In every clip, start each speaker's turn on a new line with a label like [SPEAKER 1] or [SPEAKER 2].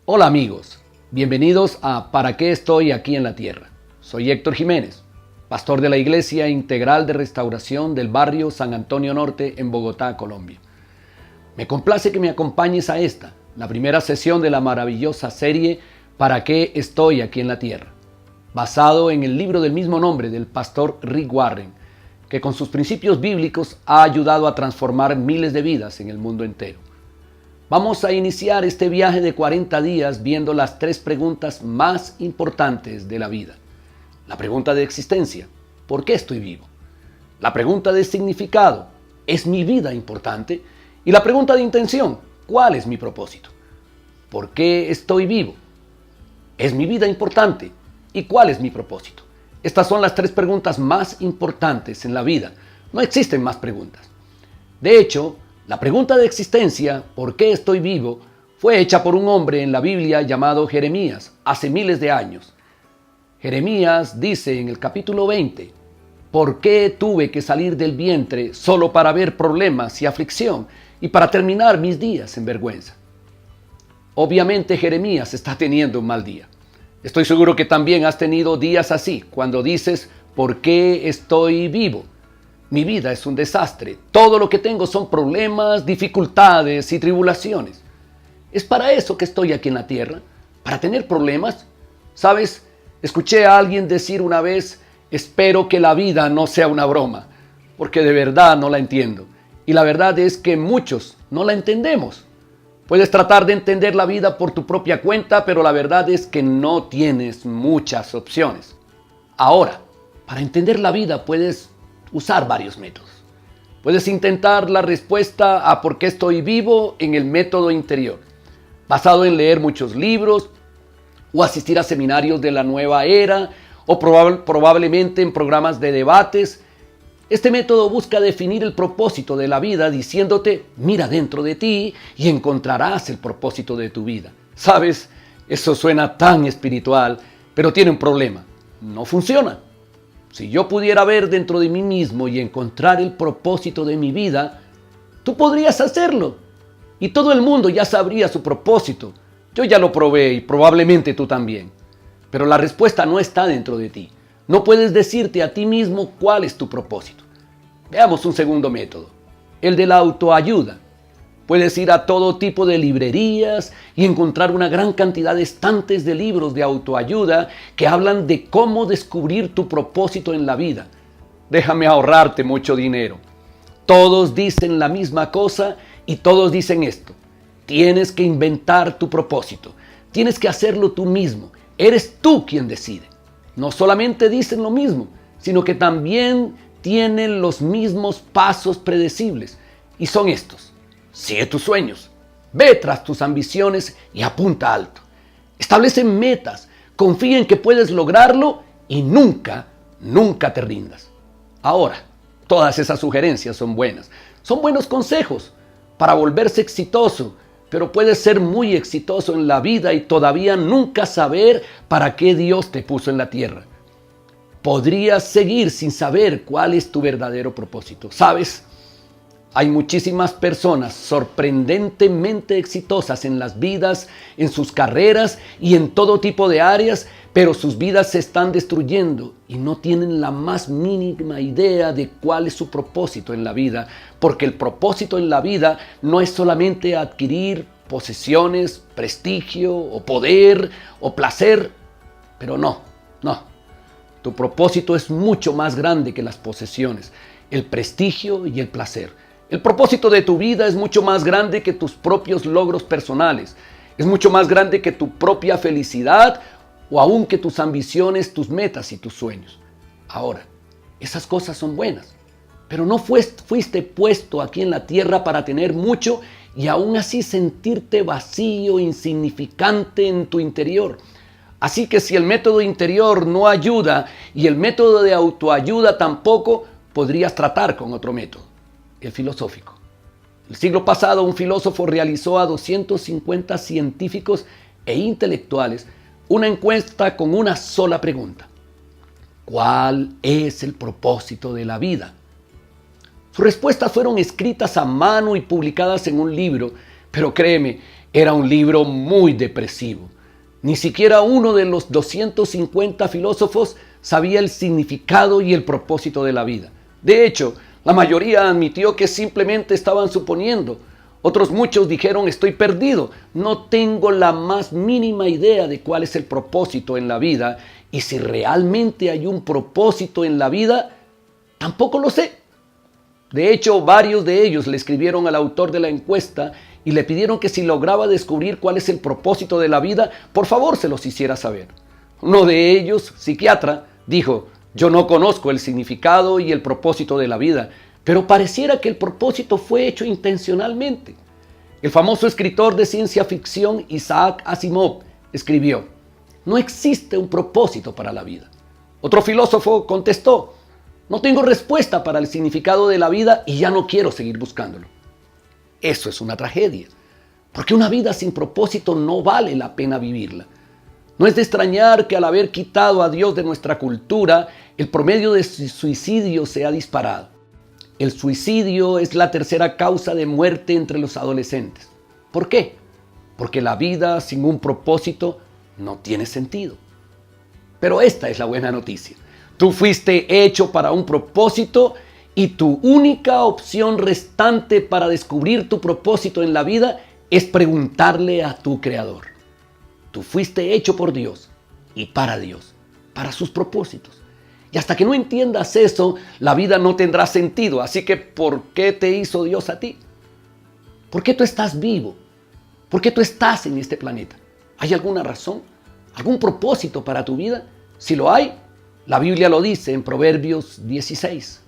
[SPEAKER 1] Hola amigos, bienvenidos a ¿Para qué estoy aquí en la tierra? Soy Héctor Jiménez, pastor de la Iglesia Integral de Restauración del barrio San Antonio Norte en Bogotá, Colombia. Me complace que me acompañes a la primera sesión de la maravillosa serie ¿Para qué estoy aquí en la tierra?, basado en el libro del mismo nombre del pastor Rick Warren, que con sus principios bíblicos ha ayudado a transformar miles de vidas en el mundo entero. Vamos a iniciar este viaje de 40 días viendo las 3 preguntas más importantes de la vida. La pregunta de existencia, ¿por qué estoy vivo? La pregunta de significado, ¿es mi vida importante? Y la pregunta de intención, ¿cuál es mi propósito? ¿Por qué estoy vivo? ¿Es mi vida importante? ¿Y cuál es mi propósito? Estas son las 3 preguntas más importantes en la vida. No existen más preguntas. De hecho, la pregunta de existencia, ¿por qué estoy vivo?, fue hecha por un hombre en la Biblia llamado Jeremías, hace miles de años. Jeremías dice en el capítulo 20, ¿por qué tuve que salir del vientre solo para ver problemas y aflicción y para terminar mis días en vergüenza? Obviamente Jeremías está teniendo un mal día. Estoy seguro que también has tenido días así, cuando dices, ¿por qué estoy vivo? Mi vida es un desastre. Todo lo que tengo son problemas, dificultades y tribulaciones. ¿Es para eso que estoy aquí en la tierra? ¿Para tener problemas? ¿Sabes? Escuché a alguien decir una vez, espero que la vida no sea una broma, porque de verdad no la entiendo. Y la verdad es que muchos no la entendemos. Puedes tratar de entender la vida por tu propia cuenta, pero la verdad es que no tienes muchas opciones. Ahora, para entender la vida puedes usar varios métodos. Puedes intentar la respuesta a por qué estoy vivo en el método interior, basado en leer muchos libros o asistir a seminarios de la nueva era o probablemente en programas de debates. Este método busca definir el propósito de la vida diciéndote, mira dentro de ti y encontrarás el propósito de tu vida. ¿Sabes? Eso suena tan espiritual, pero tiene un problema. No funciona. Si yo pudiera ver dentro de mí mismo y encontrar el propósito de mi vida, tú podrías hacerlo. Y todo el mundo ya sabría su propósito. Yo ya lo probé y probablemente tú también. Pero la respuesta no está dentro de ti. No puedes decirte a ti mismo cuál es tu propósito. Veamos un segundo método, el de la autoayuda. Puedes ir a todo tipo de librerías y encontrar una gran cantidad de estantes de libros de autoayuda que hablan de cómo descubrir tu propósito en la vida. Déjame ahorrarte mucho dinero. Todos dicen la misma cosa y todos dicen esto. Tienes que inventar tu propósito. Tienes que hacerlo tú mismo. Eres tú quien decide. No solamente dicen lo mismo, sino que también tienen los mismos pasos predecibles. Y son estos. Sigue tus sueños, ve tras tus ambiciones y apunta alto. Establece metas, confía en que puedes lograrlo y nunca te rindas. Ahora, todas esas sugerencias son buenas. Son buenos consejos para volverse exitoso, pero puedes ser muy exitoso en la vida y todavía nunca saber para qué Dios te puso en la tierra. Podrías seguir sin saber cuál es tu verdadero propósito. ¿Sabes? Hay muchísimas personas sorprendentemente exitosas en las vidas, en sus carreras y en todo tipo de áreas, pero sus vidas se están destruyendo y no tienen la más mínima idea de cuál es su propósito en la vida, porque el propósito en la vida no es solamente adquirir posesiones, prestigio o poder o placer, pero no. Tu propósito es mucho más grande que las posesiones, el prestigio y el placer. El propósito de tu vida es mucho más grande que tus propios logros personales. Es mucho más grande que tu propia felicidad o aún que tus ambiciones, tus metas y tus sueños. Ahora, esas cosas son buenas, pero no fuiste puesto aquí en la tierra para tener mucho y aún así sentirte vacío, insignificante en tu interior. Así que si el método interior no ayuda y el método de autoayuda tampoco, podrías tratar con otro método, el filosófico. El siglo pasado un filósofo realizó a 250 científicos e intelectuales una encuesta con una sola pregunta. ¿Cuál es el propósito de la vida? Sus respuestas fueron escritas a mano y publicadas en un libro, pero créeme Era un libro muy depresivo. Ni siquiera uno de los 250 filósofos sabía el significado y el propósito de la vida. De hecho, la mayoría admitió que simplemente estaban suponiendo. Otros muchos dijeron: estoy perdido, no tengo la más mínima idea de cuál es el propósito en la vida, y si realmente hay un propósito en la vida, tampoco lo sé. De hecho, varios de ellos le escribieron al autor de la encuesta y le pidieron que si lograba descubrir cuál es el propósito de la vida, por favor se los hiciera saber. Uno de ellos, psiquiatra, dijo: yo no conozco el significado y el propósito de la vida, pero pareciera que el propósito fue hecho intencionalmente. El famoso escritor de ciencia ficción Isaac Asimov escribió: no existe un propósito para la vida. Otro filósofo contestó: no tengo respuesta para el significado de la vida y ya no quiero seguir buscándolo. Eso es una tragedia, porque una vida sin propósito no vale la pena vivirla. No es de extrañar que al haber quitado a Dios de nuestra cultura, el promedio de suicidio se ha disparado. El suicidio es la tercera causa de muerte entre los adolescentes. ¿Por qué? Porque la vida sin un propósito no tiene sentido. Pero esta es la buena noticia. Tú fuiste hecho para un propósito y tu única opción restante para descubrir tu propósito en la vida es preguntarle a tu Creador. Tú fuiste hecho por Dios y para Dios, para sus propósitos. Y hasta que no entiendas eso, la vida no tendrá sentido. Así que, ¿por qué te hizo Dios a ti? ¿Por qué tú estás vivo? ¿Por qué tú estás en este planeta? ¿Hay alguna razón? ¿Algún propósito para tu vida? Si lo hay, la Biblia lo dice en Proverbios 16.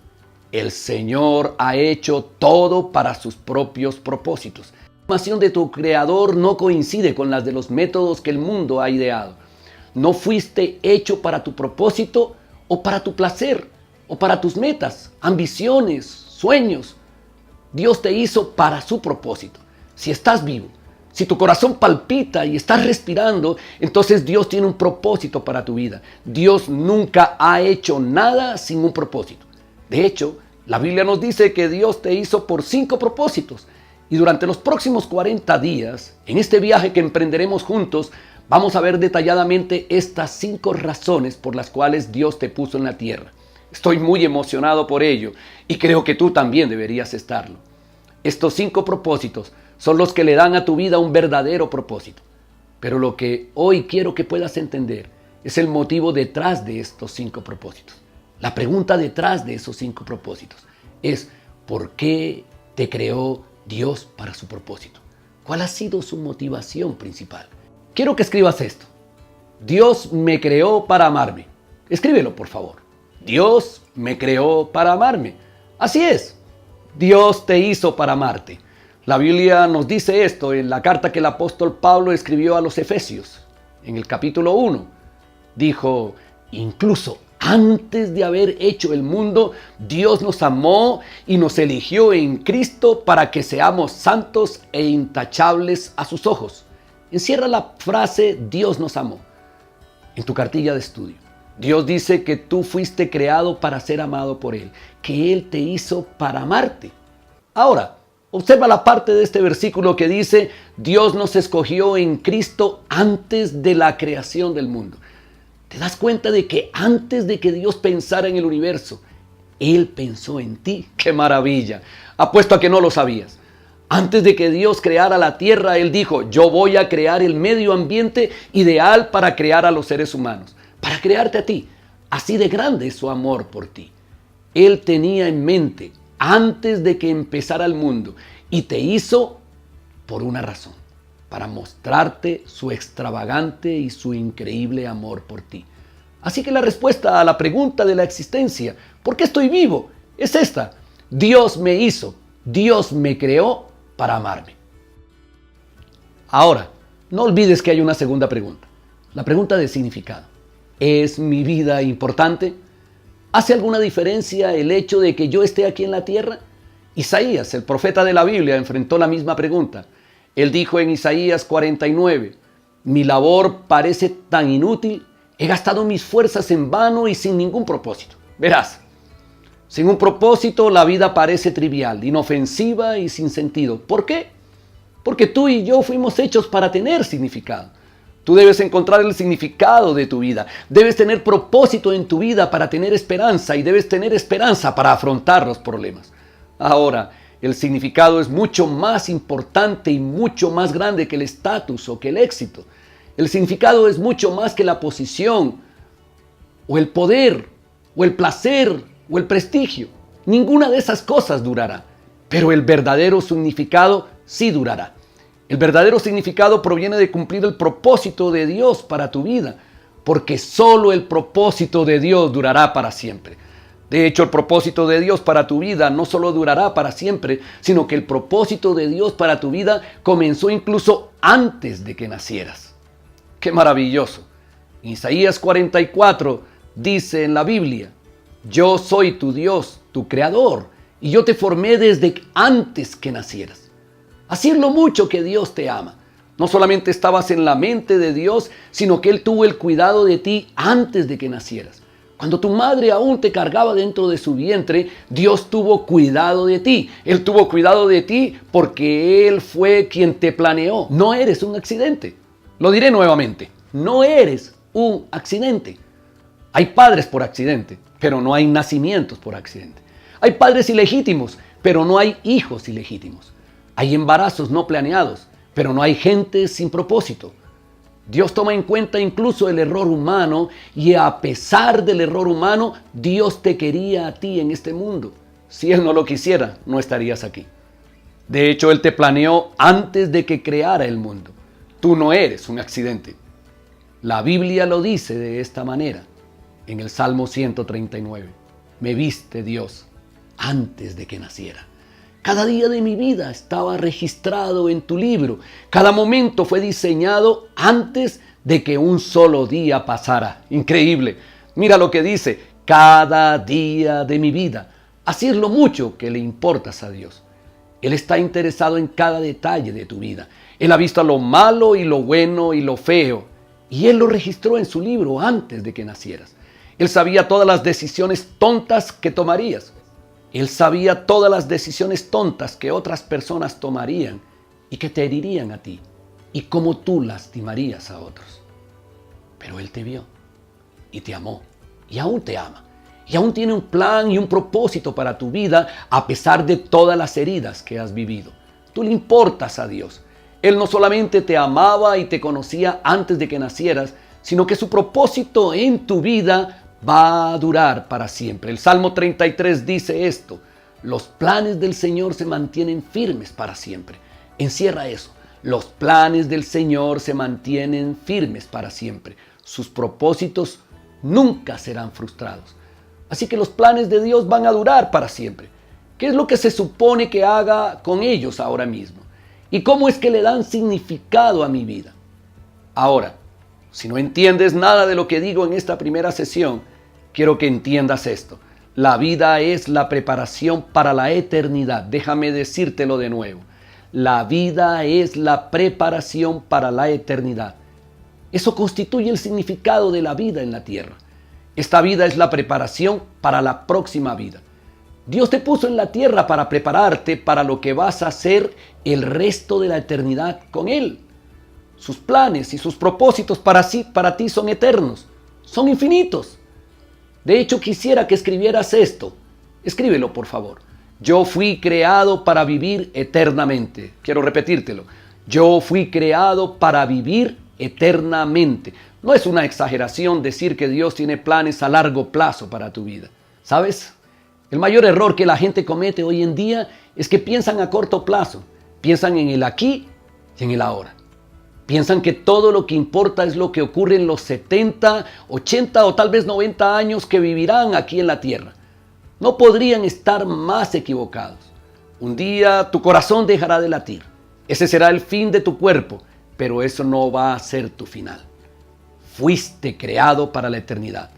[SPEAKER 1] El Señor ha hecho todo para sus propios propósitos. La información de tu Creador no coincide con las de los métodos que el mundo ha ideado. No fuiste hecho para tu propósito o para tu placer o para tus metas, ambiciones, sueños. Dios te hizo para su propósito. Si estás vivo, si tu corazón palpita y estás respirando, entonces Dios tiene un propósito para tu vida. Dios nunca ha hecho nada sin un propósito. De hecho, la Biblia nos dice que Dios te hizo por 5 propósitos. Y durante los próximos 40 días, en este viaje que emprenderemos juntos, vamos a ver detalladamente estas 5 razones por las cuales Dios te puso en la tierra. Estoy muy emocionado por ello y creo que tú también deberías estarlo. Estos 5 propósitos son los que le dan a tu vida un verdadero propósito. Pero lo que hoy quiero que puedas entender es el motivo detrás de estos 5 propósitos. La pregunta detrás de esos 5 propósitos es: ¿por qué te creó Dios para su propósito? ¿Cuál ha sido su motivación principal? Quiero que escribas esto: Dios me creó para amarme. Escríbelo, por favor. Dios me creó para amarme. Así es, Dios te hizo para amarte. La Biblia nos dice esto en la carta que el apóstol Pablo escribió a los Efesios. En el capítulo 1, dijo: incluso antes de haber hecho el mundo, Dios nos amó y nos eligió en Cristo para que seamos santos e intachables a sus ojos. Encierra la frase Dios nos amó en tu cartilla de estudio. Dios dice que tú fuiste creado para ser amado por Él, que Él te hizo para amarte. Ahora, observa la parte de este versículo que dice: Dios nos escogió en Cristo antes de la creación del mundo. ¿Te das cuenta de que antes de que Dios pensara en el universo, Él pensó en ti? ¡Qué maravilla! Apuesto a que no lo sabías. Antes de que Dios creara la tierra, Él dijo: yo voy a crear el medio ambiente ideal para crear a los seres humanos, para crearte a ti. Así de grande es su amor por ti. Él tenía en mente antes de que empezara el mundo y te hizo por una razón: para mostrarte su extravagante y su increíble amor por ti. Así que la respuesta a la pregunta de la existencia, ¿por qué estoy vivo?, es esta: Dios me hizo, Dios me creó para amarme. Ahora, no olvides que hay una segunda pregunta, la pregunta de significado. ¿Es mi vida importante? ¿Hace alguna diferencia el hecho de que yo esté aquí en la tierra? Isaías, el profeta de la Biblia, enfrentó la misma pregunta. Él dijo en Isaías 49, mi labor parece tan inútil, he gastado mis fuerzas en vano y sin ningún propósito. Verás, sin un propósito la vida parece trivial, inofensiva y sin sentido. ¿Por qué? porque tú y yo fuimos hechos para tener significado. Tú debes encontrar el significado de tu vida, debes tener propósito en tu vida para tener esperanza y debes tener esperanza para afrontar los problemas. Ahora, el significado es mucho más importante y mucho más grande que el estatus o que el éxito. El significado es mucho más que la posición o el poder o el placer o el prestigio. Ninguna de esas cosas durará, pero el verdadero significado sí durará. El verdadero significado proviene de cumplir el propósito de Dios para tu vida, porque solo el propósito de Dios durará para siempre. De hecho, el propósito de Dios para tu vida no solo durará para siempre, sino que el propósito de Dios para tu vida comenzó incluso antes de que nacieras. ¡Qué maravilloso! Isaías 44 dice en la Biblia: yo soy tu Dios, tu creador, y yo te formé desde antes que nacieras. Así es lo mucho que Dios te ama. No solamente estabas en la mente de Dios, sino que Él tuvo el cuidado de ti antes de que nacieras. Cuando tu madre aún te cargaba dentro de su vientre, Dios tuvo cuidado de ti. Él tuvo cuidado de ti porque Él fue quien te planeó. No eres un accidente. Lo diré nuevamente, no eres un accidente. Hay padres por accidente, pero no hay nacimientos por accidente. Hay padres ilegítimos, pero no hay hijos ilegítimos. Hay embarazos no planeados, pero no hay gente sin propósito. Dios toma en cuenta incluso el error humano y a pesar del error humano, Dios te quería a ti en este mundo. Si Él no lo quisiera, no estarías aquí. De hecho, Él te planeó antes de que creara el mundo. Tú no eres un accidente. La Biblia lo dice de esta manera en el Salmo 139. Me viste, Dios, antes de que naciera. Cada día de mi vida estaba registrado en tu libro. Cada momento fue diseñado antes de que un solo día pasara. Increíble. Mira lo que dice, cada día de mi vida. Así es lo mucho que le importas a Dios. Él está interesado en cada detalle de tu vida. Él ha visto lo malo y lo bueno y lo feo. Y Él lo registró en su libro antes de que nacieras. Él sabía todas las decisiones tontas que tomarías. Él sabía todas las decisiones tontas que otras personas tomarían y que te herirían a ti y cómo tú lastimarías a otros. Pero Él te vio y te amó y aún te ama. Y aún tiene un plan y un propósito para tu vida a pesar de todas las heridas que has vivido. Tú le importas a Dios. Él no solamente te amaba y te conocía antes de que nacieras, sino que su propósito en tu vida va a durar para siempre. El Salmo 33 dice esto: los planes del Señor se mantienen firmes para siempre. Encierra eso. Los planes del Señor se mantienen firmes para siempre. Sus propósitos nunca serán frustrados. Así que los planes de Dios van a durar para siempre. ¿Qué es lo que se supone que haga con ellos ahora mismo? ¿Y cómo es que le dan significado a mi vida? Ahora, si no entiendes nada de lo que digo en esta primera sesión, quiero que entiendas esto. La vida es la preparación para la eternidad. Déjame decírtelo de nuevo. La vida es la preparación para la eternidad. Eso constituye el significado de la vida en la tierra. Esta vida es la preparación para la próxima vida. Dios te puso en la tierra para prepararte para lo que vas a hacer el resto de la eternidad con Él. Sus planes y sus propósitos para ti son eternos, son infinitos. De hecho, quisiera que escribieras esto. Escríbelo, por favor. Yo fui creado para vivir eternamente. Quiero repetírtelo. Yo fui creado para vivir eternamente. No es una exageración decir que Dios tiene planes a largo plazo para tu vida. ¿Sabes? El mayor error que la gente comete hoy en día es que piensan a corto plazo. Piensan en el aquí y en el ahora. Piensan que todo lo que importa es lo que ocurre en los 70, 80 o tal vez 90 años que vivirán aquí en la tierra. No podrían estar más equivocados. Un día tu corazón dejará de latir. Ese será el fin de tu cuerpo, pero eso no va a ser tu final. Fuiste creado para la eternidad.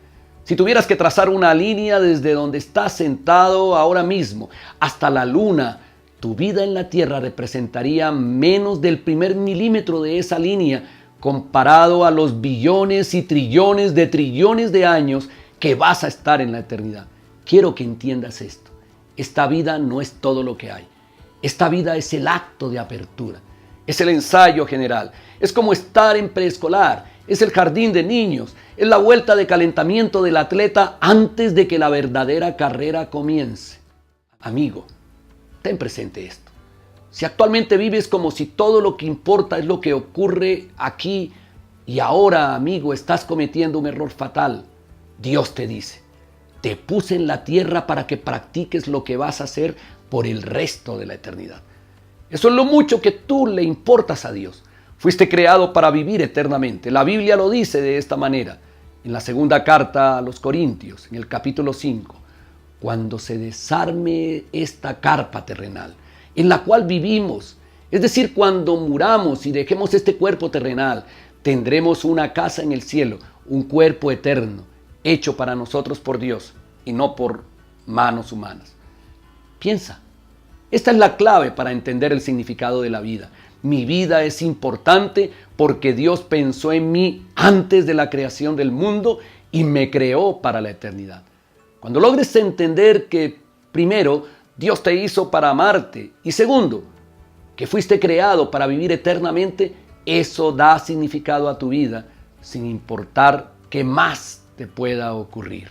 [SPEAKER 1] Si tuvieras que trazar una línea desde donde estás sentado ahora mismo hasta la luna, tu vida en la tierra representaría menos del 1 milímetro de esa línea comparado a los billones y trillones de años que vas a estar en la eternidad. Quiero que entiendas esto. Esta vida no es todo lo que hay. Esta vida es el acto de apertura. Es el ensayo general. Es como estar en preescolar. Es el jardín de niños. Es la vuelta de calentamiento del atleta antes de que la verdadera carrera comience. Amigo, ten presente esto. Si actualmente vives como si todo lo que importa es lo que ocurre aquí y ahora, amigo, estás cometiendo un error fatal. Dios te dice: te puse en la tierra para que practiques lo que vas a hacer por el resto de la eternidad. Eso es lo mucho que tú le importas a Dios. Fuiste creado para vivir eternamente. La Biblia lo dice de esta manera. En la segunda carta a los Corintios, en el capítulo 5, cuando se desarme esta carpa terrenal, en la cual vivimos, es decir, cuando muramos y dejemos este cuerpo terrenal, tendremos una casa en el cielo, un cuerpo eterno, hecho para nosotros por Dios y no por manos humanas. Piensa, esta es la clave para entender el significado de la vida. Mi vida es importante porque Dios pensó en mí antes de la creación del mundo y me creó para la eternidad. Cuando logres entender que, primero, Dios te hizo para amarte y segundo, que fuiste creado para vivir eternamente, eso da significado a tu vida sin importar qué más te pueda ocurrir.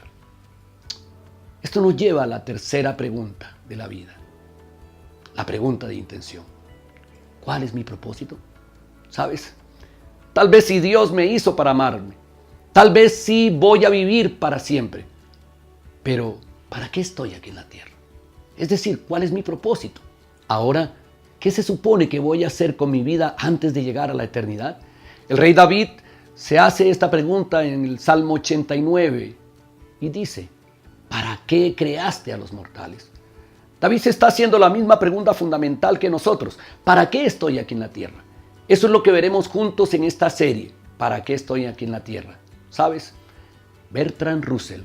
[SPEAKER 1] Esto nos lleva a la tercera pregunta de la vida. La pregunta de intención. ¿Cuál es mi propósito? ¿Sabes? Tal vez si Dios me hizo para amarme. Tal vez sí voy a vivir para siempre. Pero, ¿para qué estoy aquí en la tierra? Es decir, ¿cuál es mi propósito? Ahora, ¿qué se supone que voy a hacer con mi vida antes de llegar a la eternidad? El rey David se hace esta pregunta en el Salmo 89 y dice: ¿para qué creaste a los mortales? David se está haciendo la misma pregunta fundamental que nosotros. ¿Para qué estoy aquí en la tierra? Eso es lo que veremos juntos en esta serie. ¿Para qué estoy aquí en la tierra? ¿Sabes? Bertrand Russell,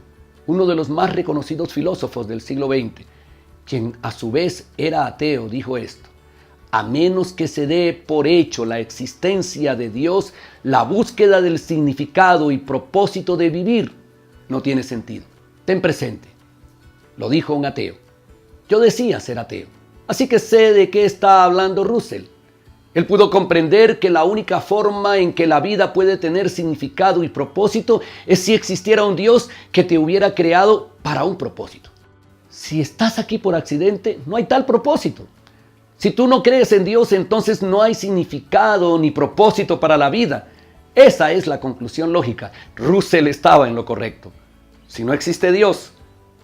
[SPEAKER 1] uno de los más reconocidos filósofos del siglo XX, quien a su vez era ateo, dijo esto: a menos que se dé por hecho la existencia de Dios, la búsqueda del significado y propósito de vivir no tiene sentido. Ten presente, lo dijo un ateo. Yo decía ser ateo, así que sé de qué está hablando Russell. Él pudo comprender que la única forma en que la vida puede tener significado y propósito es si existiera un Dios que te hubiera creado para un propósito. Si estás aquí por accidente, no hay tal propósito. Si tú no crees en Dios, entonces no hay significado ni propósito para la vida. Esa es la conclusión lógica. Russell estaba en lo correcto. Si no existe Dios,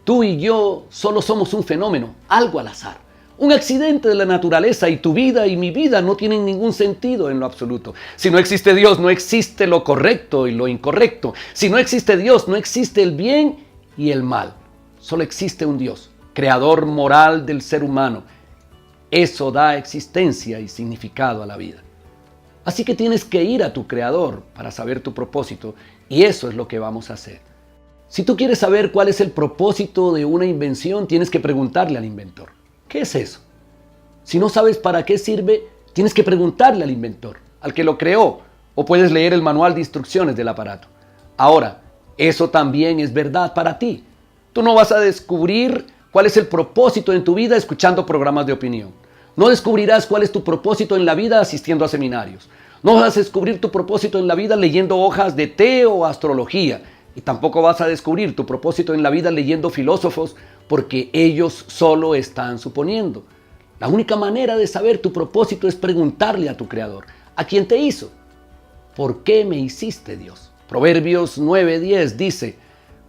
[SPEAKER 1] tú y yo solo somos un fenómeno, algo al azar, un accidente de la naturaleza, y tu vida y mi vida no tienen ningún sentido en lo absoluto. Si no existe Dios, no existe lo correcto y lo incorrecto. Si no existe Dios, no existe el bien y el mal. Solo existe un Dios, creador moral del ser humano. Eso da existencia y significado a la vida. Así que tienes que ir a tu creador para saber tu propósito, y eso es lo que vamos a hacer. Si tú quieres saber cuál es el propósito de una invención, tienes que preguntarle al inventor. ¿Qué es eso? Si no sabes para qué sirve, tienes que preguntarle al inventor, al que lo creó, o puedes leer el manual de instrucciones del aparato. Ahora, eso también es verdad para ti. Tú no vas a descubrir cuál es el propósito en tu vida escuchando programas de opinión. No descubrirás cuál es tu propósito en la vida asistiendo a seminarios. No vas a descubrir tu propósito en la vida leyendo hojas de té o astrología. Y tampoco vas a descubrir tu propósito en la vida leyendo filósofos, porque ellos solo están suponiendo. La única manera de saber tu propósito es preguntarle a tu creador, a quien te hizo. ¿Por qué me hiciste, Dios? Proverbios 9:10 dice: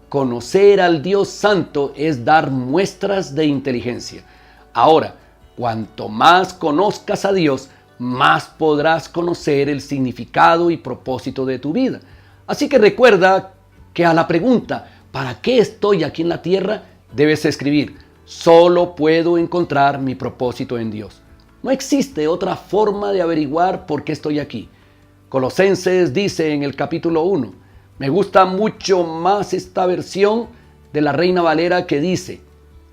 [SPEAKER 1] conocer al Dios Santo es dar muestras de inteligencia. Ahora, cuanto más conozcas a Dios, más podrás conocer el significado y propósito de tu vida. Así que recuerda que a la pregunta ¿para qué estoy aquí en la tierra? Debes escribir: solo puedo encontrar mi propósito en Dios. No existe otra forma de averiguar por qué estoy aquí. Colosenses dice en el capítulo 1, me gusta mucho más esta versión de la Reina Valera, que dice: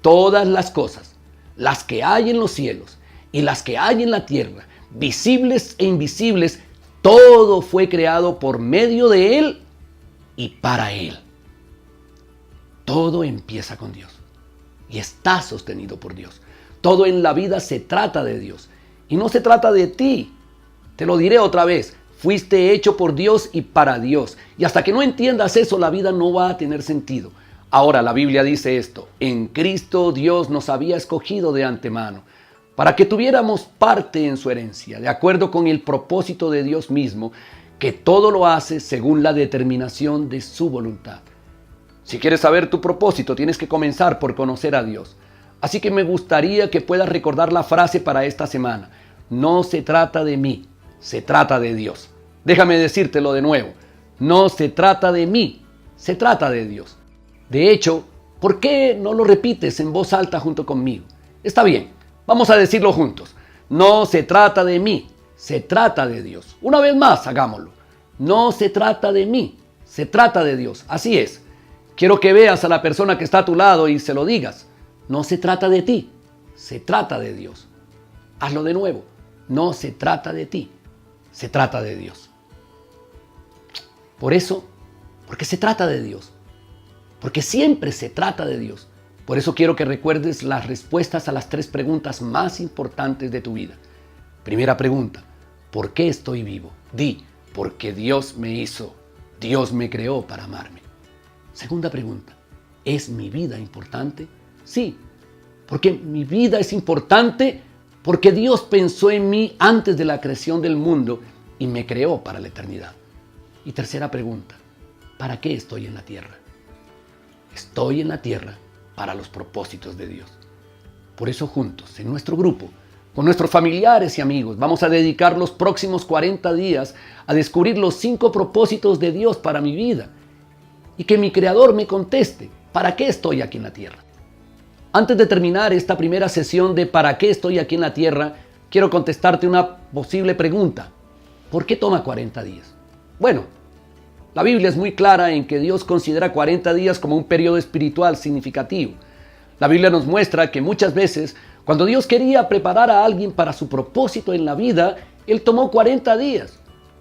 [SPEAKER 1] todas las cosas, las que hay en los cielos y las que hay en la tierra, visibles e invisibles, todo fue creado por medio de Él y para Él. Todo empieza con Dios y está sostenido por Dios. Todo en la vida se trata de Dios y no se trata de ti. Te lo diré otra vez. Fuiste hecho por Dios y para Dios. Y hasta que no entiendas eso, la vida no va a tener sentido. Ahora la Biblia dice esto: en Cristo Dios nos había escogido de antemano para que tuviéramos parte en su herencia, de acuerdo con el propósito de Dios mismo, que todo lo hace según la determinación de su voluntad. Si quieres saber tu propósito, tienes que comenzar por conocer a Dios. Así que me gustaría que puedas recordar la frase para esta semana: no se trata de mí, se trata de Dios. Déjame decírtelo de nuevo: no se trata de mí, se trata de Dios. De hecho, ¿por qué no lo repites en voz alta junto conmigo? Está bien. Vamos a decirlo juntos. No se trata de mí, se trata de Dios. Una vez más, hagámoslo. No se trata de mí, se trata de Dios. Así es. Quiero que veas a la persona que está a tu lado y se lo digas. No se trata de ti, se trata de Dios. Hazlo de nuevo. No se trata de ti, se trata de Dios. Por eso, porque se trata de Dios. Porque siempre se trata de Dios. Por eso quiero que recuerdes las respuestas a las 3 preguntas más importantes de tu vida. Primera pregunta: ¿por qué estoy vivo? Di: porque Dios me hizo, Dios me creó para amarme. Segunda pregunta: ¿es mi vida importante? Sí, porque mi vida es importante porque Dios pensó en mí antes de la creación del mundo y me creó para la eternidad. Y tercera pregunta: ¿para qué estoy en la tierra? Estoy en la tierra para los propósitos de Dios. Por eso juntos, en nuestro grupo, con nuestros familiares y amigos, vamos a dedicar los próximos 40 días a descubrir los 5 propósitos de Dios para mi vida y que mi Creador me conteste: ¿para qué estoy aquí en la tierra? Antes de terminar esta primera sesión de ¿para qué estoy aquí en la tierra?, quiero contestarte una posible pregunta: ¿por qué toma 40 días? Bueno, la Biblia es muy clara en que Dios considera 40 días como un periodo espiritual significativo. La Biblia nos muestra que muchas veces, cuando Dios quería preparar a alguien para su propósito en la vida, Él tomó 40 días.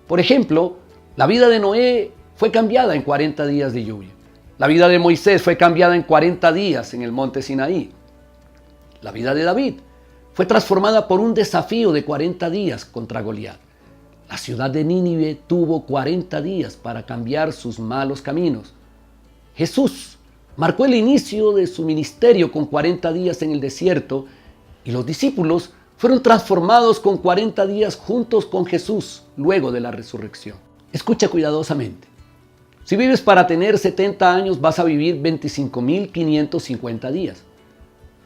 [SPEAKER 1] Por ejemplo, la vida de Noé fue cambiada en 40 días de lluvia. La vida de Moisés fue cambiada en 40 días en el monte Sinaí. La vida de David fue transformada por un desafío de 40 días contra Goliat. La ciudad de Nínive tuvo 40 días para cambiar sus malos caminos. Jesús marcó el inicio de su ministerio con 40 días en el desierto y los discípulos fueron transformados con 40 días juntos con Jesús luego de la resurrección. Escucha cuidadosamente. Si vives para tener 70 años, vas a vivir 25.550 días.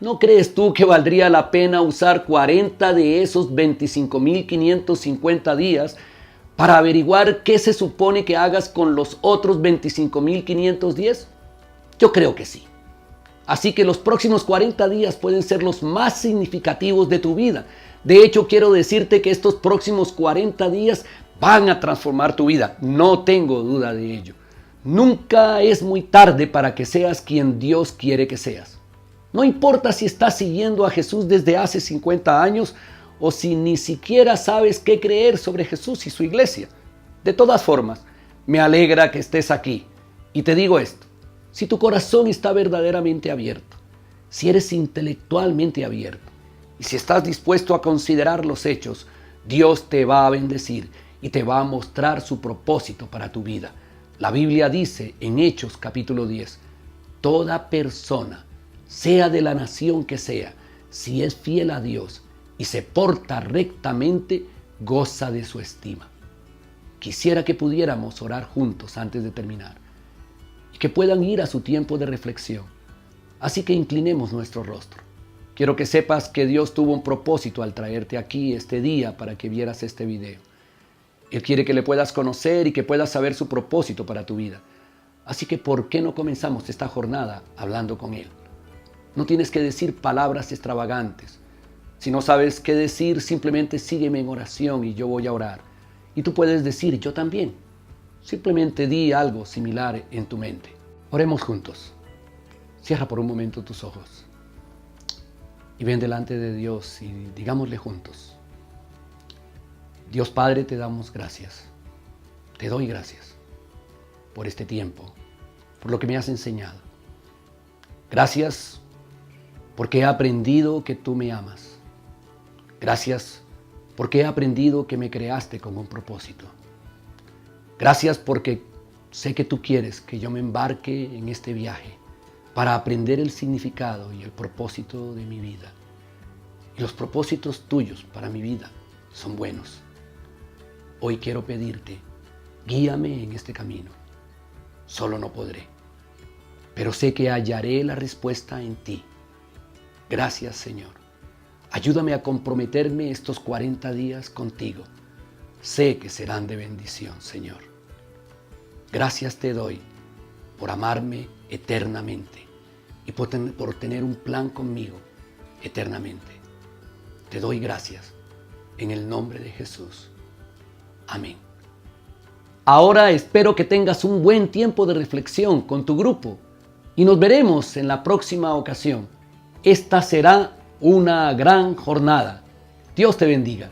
[SPEAKER 1] ¿No crees tú que valdría la pena usar 40 de esos 25.550 días para averiguar qué se supone que hagas con los otros 25.510? Yo creo que sí. Así que los próximos 40 días pueden ser los más significativos de tu vida. De hecho, quiero decirte que estos próximos 40 días van a transformar tu vida. No tengo duda de ello. Nunca es muy tarde para que seas quien Dios quiere que seas. No importa si estás siguiendo a Jesús desde hace 50 años o si ni siquiera sabes qué creer sobre Jesús y su iglesia. De todas formas, me alegra que estés aquí. Y te digo esto: si tu corazón está verdaderamente abierto, si eres intelectualmente abierto y si estás dispuesto a considerar los hechos, Dios te va a bendecir y te va a mostrar su propósito para tu vida. La Biblia dice en Hechos capítulo 10, toda persona, sea de la nación que sea, si es fiel a Dios y se porta rectamente, goza de su estima. Quisiera que pudiéramos orar juntos antes de terminar y que puedan ir a su tiempo de reflexión. Así que inclinemos nuestro rostro. Quiero que sepas que Dios tuvo un propósito al traerte aquí este día para que vieras este video. Él quiere que le puedas conocer y que puedas saber su propósito para tu vida. Así que ¿por qué no comenzamos esta jornada hablando con Él? No tienes que decir palabras extravagantes. Si no sabes qué decir, simplemente sígueme en oración y yo voy a orar. Y tú puedes decir, yo también. Simplemente di algo similar en tu mente. Oremos juntos. Cierra por un momento tus ojos. Y ven delante de Dios y digámosle juntos. Dios Padre, te damos gracias. Te doy gracias por este tiempo, por lo que me has enseñado. Gracias porque he aprendido que tú me amas. Gracias porque he aprendido que me creaste con un propósito. Gracias porque sé que tú quieres que yo me embarque en este viaje para aprender el significado y el propósito de mi vida. Y los propósitos tuyos para mi vida son buenos. Hoy quiero pedirte, guíame en este camino. Solo no podré, pero sé que hallaré la respuesta en ti. Gracias, Señor. Ayúdame a comprometerme estos 40 días contigo. Sé que serán de bendición, Señor. Gracias te doy por amarme eternamente y por tener un plan conmigo eternamente. Te doy gracias en el nombre de Jesús. Amén. Ahora espero que tengas un buen tiempo de reflexión con tu grupo y nos veremos en la próxima ocasión. Esta será una gran jornada. Dios te bendiga.